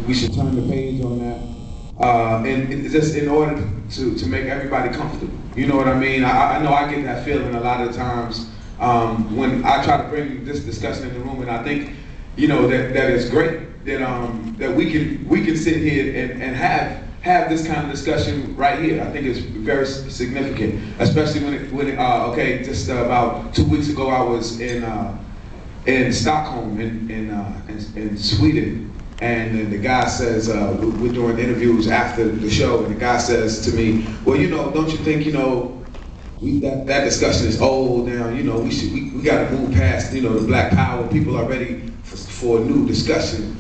we should turn the page on that. And it's just in order to make everybody comfortable. You know what I mean? I know I get that feeling a lot of times when I try to bring this discussion in the room, and I think, you know, that it's great that we can sit here and have this kind of discussion right here. I think it's very significant, especially when just about 2 weeks ago I was in Stockholm in Sweden. And the guy says, we're doing interviews after the show, and the guy says to me, well, you know, don't you think, you know, that discussion is old now, you know, we got to move past, you know, the Black Power. People are ready for a new discussion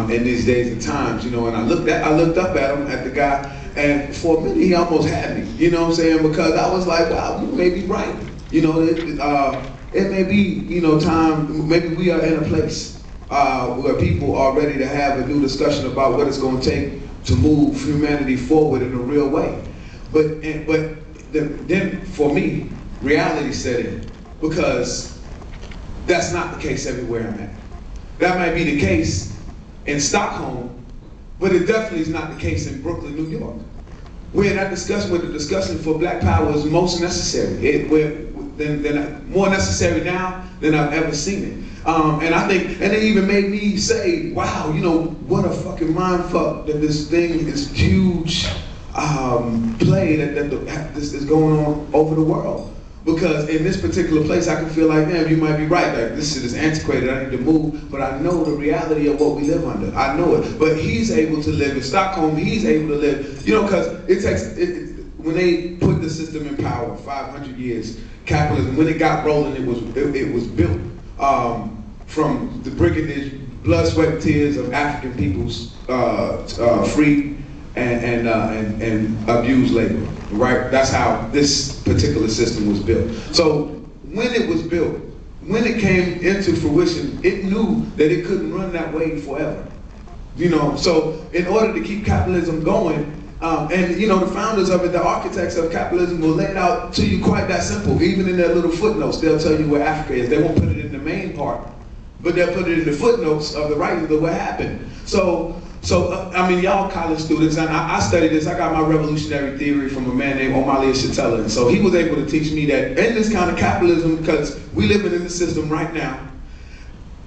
in these days and times, you know. And I looked up at him, at the guy, and for a minute he almost had me, you know what I'm saying? Because I was like, wow, you may be right. You know, it may be, you know, time, maybe we are in a place where people are ready to have a new discussion about what it's going to take to move humanity forward in a real way. But then for me, reality set in, because that's not the case everywhere I'm at. That might be the case in Stockholm, but it definitely is not the case in Brooklyn, New York. We're in that discussion where the discussion for Black Power is most necessary. More necessary now than I've ever seen it. And I think, and it even made me say, wow, you know, what a fucking mind fuck that this thing, this huge play that this is going on over the world. Because in this particular place, I can feel like, damn, you might be right. Like, this shit is antiquated, I need to move. But I know the reality of what we live under. I know it. But he's able to live in Stockholm. He's able to live, you know, because it takes, when they put the system in power, 500 years, capitalism, when it got rolling, it was built from the brigandage, blood, sweat, and tears of African peoples free and abused labor, right? That's how this particular system was built. So when it was built, when it came into fruition, it knew that it couldn't run that way forever. You know, so in order to keep capitalism going, and you know, the founders of it, the architects of capitalism, will lay it out to you quite that simple. Even in their little footnotes, they'll tell you where Africa is. They won't put it in the main part, but they'll put it in the footnotes of the writings of what happened. So I mean, y'all college students, and I studied this. I got my revolutionary theory from a man named Omali Yeshitela. And so he was able to teach me that in this kind of capitalism, because we living in the system right now,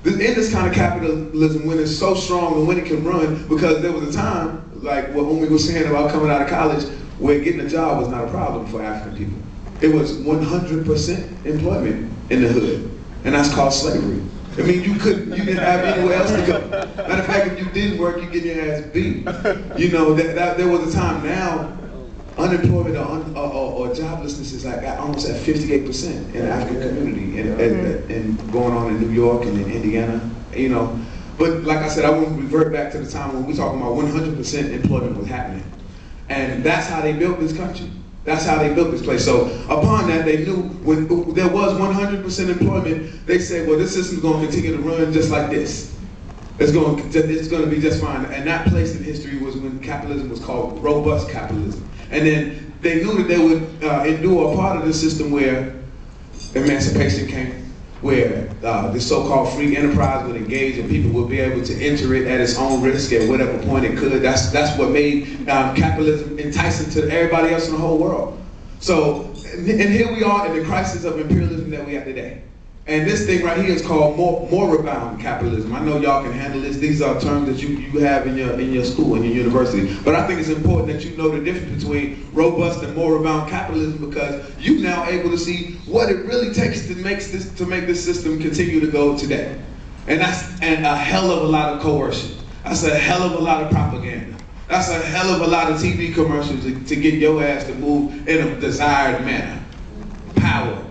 in this kind of capitalism, when it's so strong and when it can run, because there was a time, like what Umi was saying about coming out of college, where getting a job was not a problem for African people. It was 100% employment in the hood, and that's called slavery. I mean, you didn't have anywhere else to go. Matter of fact, if you didn't work, you get your ass beat. You know, there was a time. Now, unemployment or joblessness is like almost at 58% in the African community, and going on in New York and in Indiana, you know. But like I said, I want to revert back to the time when we're talking about 100% employment was happening. And that's how they built this country. That's how they built this place. So upon that, they knew when there was 100% employment, they said, well, this system's going to continue to run just like this. It's going to be just fine. And that place in history was when capitalism was called robust capitalism. And then they knew that they would endure a part of the system where emancipation came, where the so-called free enterprise would engage and people would be able to enter it at its own risk at whatever point it could. That's what made capitalism enticing to everybody else in the whole world. So, and here we are in the crisis of imperialism that we have today. And this thing right here is called moribund capitalism. I know y'all can handle this. These are terms that you have in your school, in your university. But I think it's important that you know the difference between robust and moribund capitalism, because you're now able to see what it really takes to make this system continue to go today. And that's a hell of a lot of coercion. That's a hell of a lot of propaganda. That's a hell of a lot of TV commercials to get your ass to move in a desired manner. Power.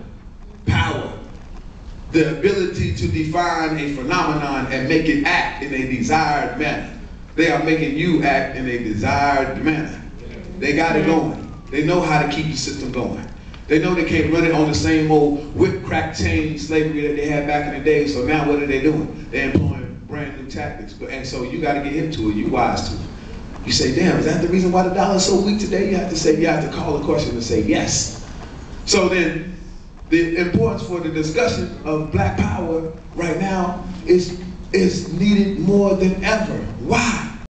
The ability to define a phenomenon and make it act in a desired manner. They are making you act in a desired manner. They got it going. They know how to keep the system going. They know they can't run it on the same old whip, crack, chain slavery that they had back in the day. So now what are they doing? They're employing brand new tactics. And so you got to get hip to it. You wise to it. You say, damn, is that the reason why the dollar is so weak today? You have to call the question and say yes. So then, the importance for the discussion of Black Power right now is needed more than ever. Why?